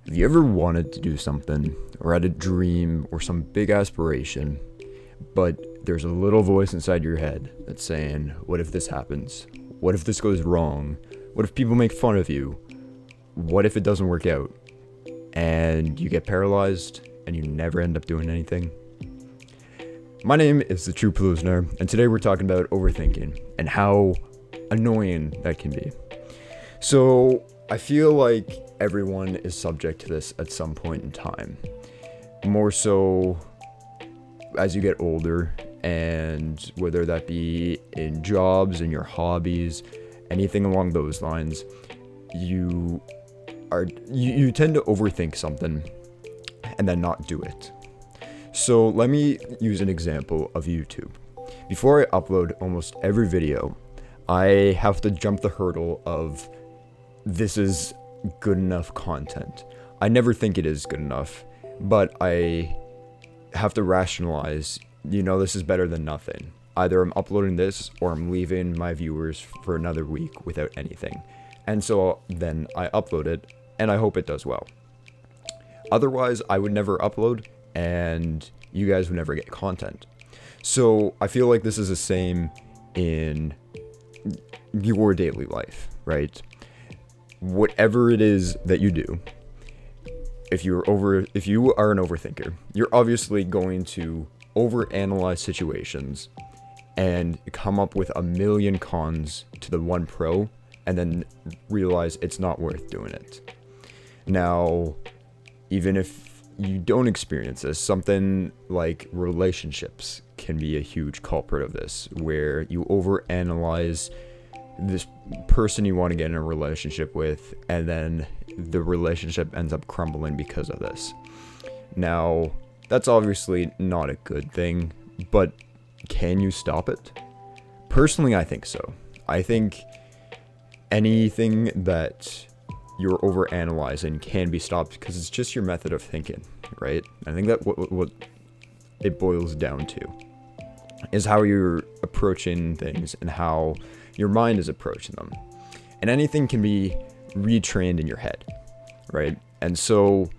Have you ever wanted to do something, or had a dream, or some big aspiration, but there's a little voice inside your head that's saying, what if this happens? What if this goes wrong? What if people make fun of you? What if it doesn't work out? And you get paralyzed, and you never end up doing anything? My name is the True Pilsner, and today we're talking about overthinking, and how annoying that can be. So, I feel like everyone is subject to this at some point in time. More so as you get older, and whether that be in jobs, in your hobbies, anything along those lines, you tend to overthink something and then not do it. So let me use an example of YouTube. Before I upload almost every video, I have to jump the hurdle of this is good enough content. I never think it is good enough, but I have to rationalize, this is better than nothing. Either I'm uploading this or I'm leaving my viewers for another week without anything. And so then I upload it and I hope it does well. Otherwise, I would never upload and you guys would never get content. So I feel like this is the same in your daily life, right? Whatever it is that you do, if you are an overthinker, you're obviously going to overanalyze situations and come up with a million cons to the one pro and then realize it's not worth doing it. Now, even if you don't experience this, something like relationships can be a huge culprit of this, where you overanalyze this person you want to get in a relationship with, and then the relationship ends up crumbling because of this. Now, that's obviously not a good thing, but can you stop it? Personally, I think so. I think anything that you're overanalyzing can be stopped because it's just your method of thinking, right? I think that what it boils down to is how you're approaching things and how your mind is approaching them. And anything can be retrained in your head, right? And so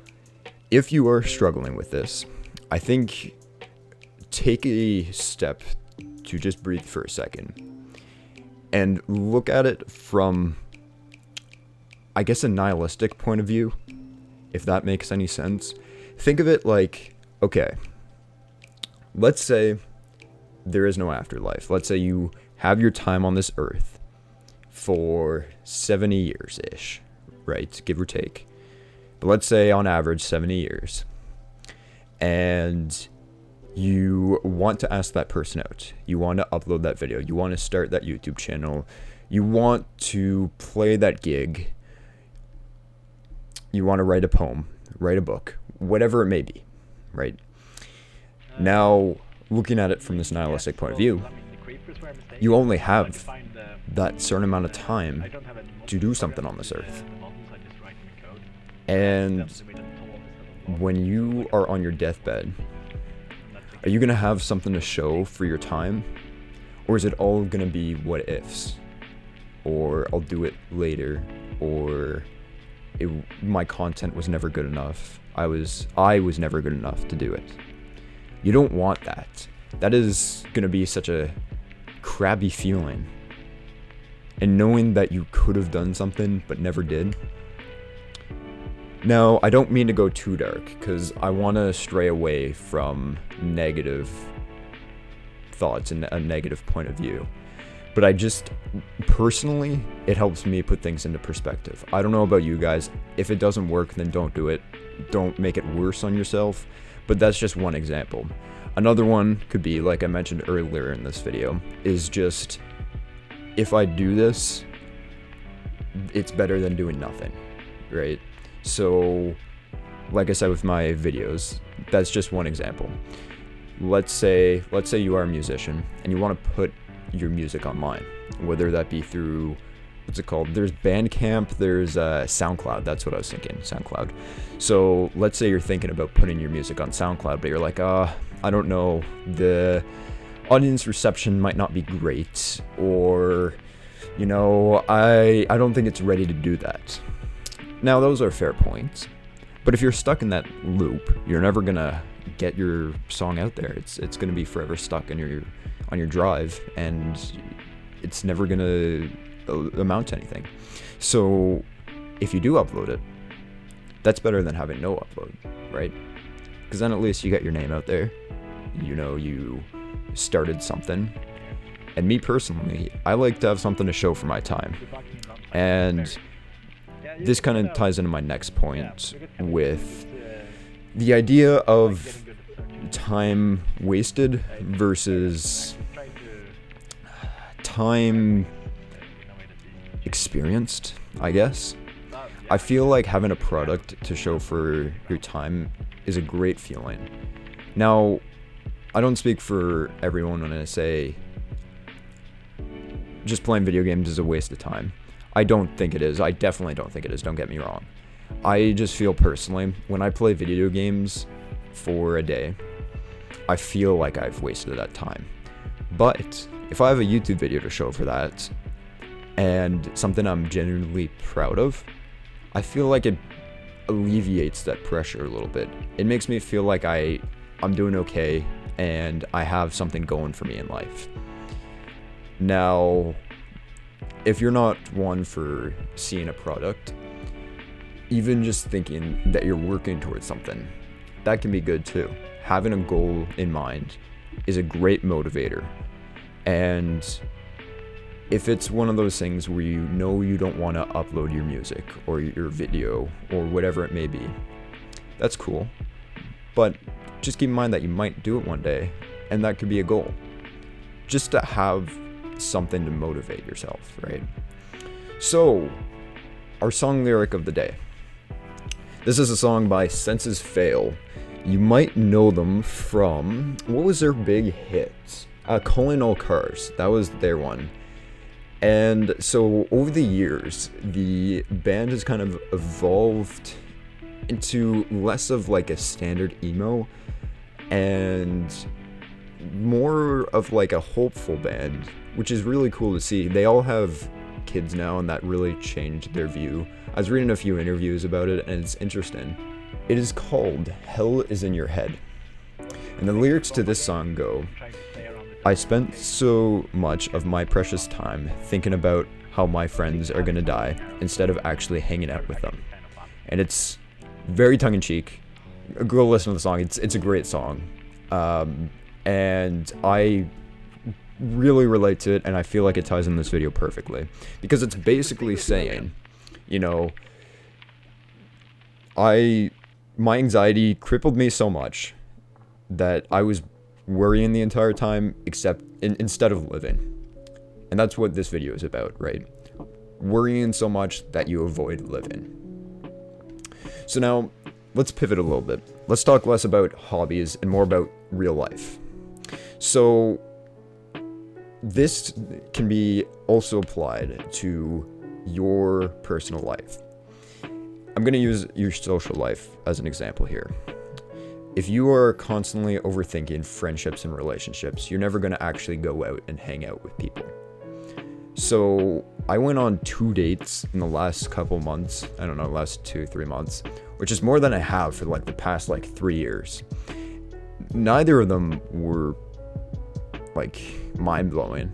if you are struggling with this, I think take a step to just breathe for a second and look at it from, I guess, a nihilistic point of view, if that makes any sense. Think of it like, okay, let's say there is no afterlife. Let's say you have your time on this earth for 70 years-ish, right? Give or take. But let's say on average 70 years. And you want to ask that person out. You want to upload that video. You want to start that YouTube channel. You want to play that gig. You want to write a poem, write a book, whatever it may be, right? Now, looking at it from this nihilistic point of view, you only have that certain amount of time to do something on this earth. And when you are on your deathbed, are you going to have something to show for your time? Or is it all going to be what ifs? Or I'll do it later, or my content was never good enough. I was never good enough to do it. You don't want that. That is going to be such a crabby feeling. And knowing that you could have done something but never did. Now, I don't mean to go too dark, because I want to stray away from negative thoughts and a negative point of view. But I just, personally, it helps me put things into perspective. I don't know about you guys. If it doesn't work, then don't do it. Don't make it worse on yourself. But that's just one example. Another one could be, like I mentioned earlier in this video, is just, if I do this, it's better than doing nothing, right? So, like I said with my videos, that's just one example. Let's say you are a musician and you want to put your music online, whether that be through, what's it called? There's Bandcamp, there's SoundCloud. That's what I was thinking, SoundCloud. So let's say you're thinking about putting your music on SoundCloud, but you're like, I don't know, the audience reception might not be great, or, I don't think it's ready to do that. Now, those are fair points, But if you're stuck in that loop, you're never gonna get your song out there. It's gonna be forever stuck on your drive, and it's never gonna amount to anything. So if you do upload it, that's better than having no upload, right? Because then at least you get your name out there. You know, you started something. And me personally, I like to have something to show for my time. And this kind of ties into my next point with the idea of time wasted versus time experienced, I guess. I feel like having a product to show for your time is a great feeling. Now, I don't speak for everyone when I say just playing video games is a waste of time. I don't think it is. I definitely don't think it is. Don't get me wrong. I just feel personally, when I play video games for a day, I feel like I've wasted that time. But if I have a YouTube video to show for that, and something I'm genuinely proud of, I feel like it alleviates that pressure a little bit. It makes me feel like I'm doing okay, and I have something going for me in life. Now, if you're not one for seeing a product, even just thinking that you're working towards something, that can be good too. Having a goal in mind is a great motivator. And if it's one of those things where you know you don't want to upload your music or your video or whatever it may be, that's cool. But just keep in mind that you might do it one day, and that could be a goal. Just to have something to motivate yourself, right? So, our song lyric of the day. This is a song by Senses Fail. You might know them from, what was their big hit? Calling All Cars. That was their one. And so over the years, the band has kind of evolved into less of like a standard emo and more of like a hopeful band, which is really cool to see. They all have kids now, and that really changed their view. I was reading a few interviews about it, and it's interesting. It is called Hell Is In Your Head. And the lyrics to this song go, I spent so much of my precious time thinking about how my friends are gonna die instead of actually hanging out with them. And it's very tongue-in-cheek. Go listen to the song. It's a great song. And I really relate to it, and I feel like it ties in this video perfectly. Because it's basically saying, you know, my anxiety crippled me so much that I was worrying the entire time instead of living. And that's what this video is about, right? Worrying so much that you avoid living. So now, let's pivot a little bit. Let's talk less about hobbies and more about real life. So, this can be also applied to your personal life. I'm going to use your social life as an example here. If you are constantly overthinking friendships and relationships, you're never going to actually go out and hang out with people. So I went on 2 dates in the last couple months. I don't know, last 2-3 months, which is more than I have for like the past like 3 years. Neither of them were like mind-blowing.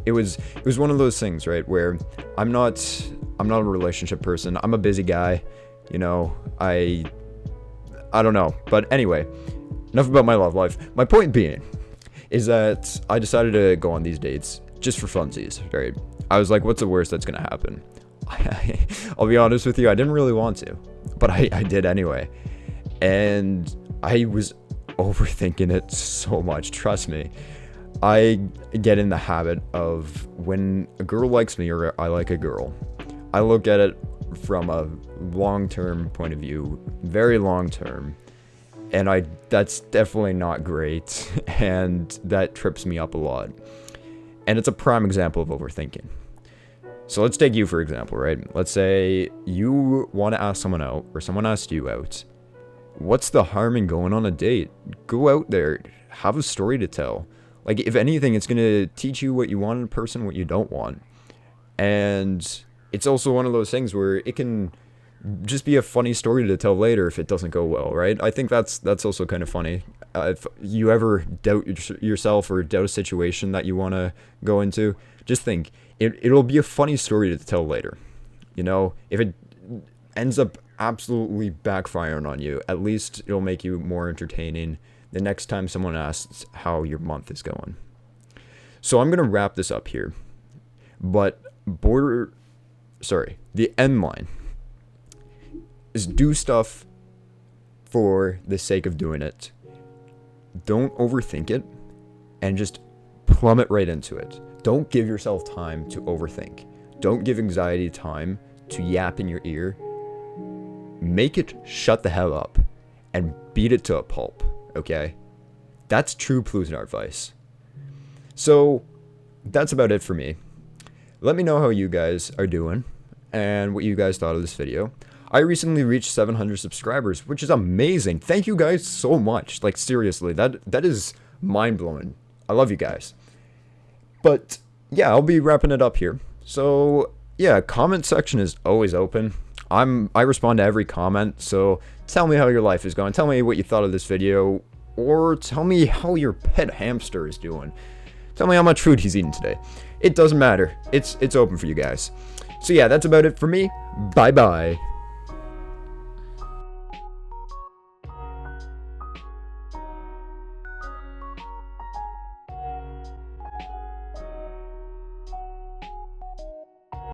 It was one of those things, right, where I'm not a relationship person. I'm a busy guy. You know, I don't know. But anyway, enough about my love life. My point being is that I decided to go on these dates just for funsies, right? I was like, what's the worst that's going to happen? I'll be honest with you, I didn't really want to, but I did anyway. And I was overthinking it so much, trust me. I get in the habit of when a girl likes me or I like a girl, I look at it from a long-term point of view, very long-term, and that's definitely not great, and that trips me up a lot. And it's a prime example of overthinking. So let's take you for example, right? Let's say you want to ask someone out, or someone asked you out. What's the harm in going on a date? Go out there, have a story to tell. Like, if anything, it's going to teach you what you want in a person, what you don't want. And it's also one of those things where it can just be a funny story to tell later if it doesn't go well, right? I think that's also kind of funny. If you ever doubt yourself or doubt a situation that you want to go into, just think it'll be a funny story to tell later. You know, if it ends up absolutely backfiring on you, at least it'll make you more entertaining the next time someone asks how your month is going. So I'm gonna wrap this up here, but the end line is do stuff for the sake of doing it. Don't overthink it and just plummet right into it. Don't give yourself time to overthink. Don't give anxiety time to yap in your ear. Make it shut the hell up and beat it to a pulp, okay? That's true Plusnar advice. So that's about it for me. Let me know how you guys are doing and what you guys thought of this video. I recently reached 700 subscribers, which is amazing. Thank you guys so much. Like, seriously, that is mind-blowing. I love you guys. But yeah, I'll be wrapping it up here. So yeah, comment section is always open. I respond to every comment, so tell me how your life is going. Tell me what you thought of this video, or tell me how your pet hamster is doing. Tell me how much food he's eating today. It doesn't matter. It's open for you guys. So yeah, that's about it for me. Bye bye.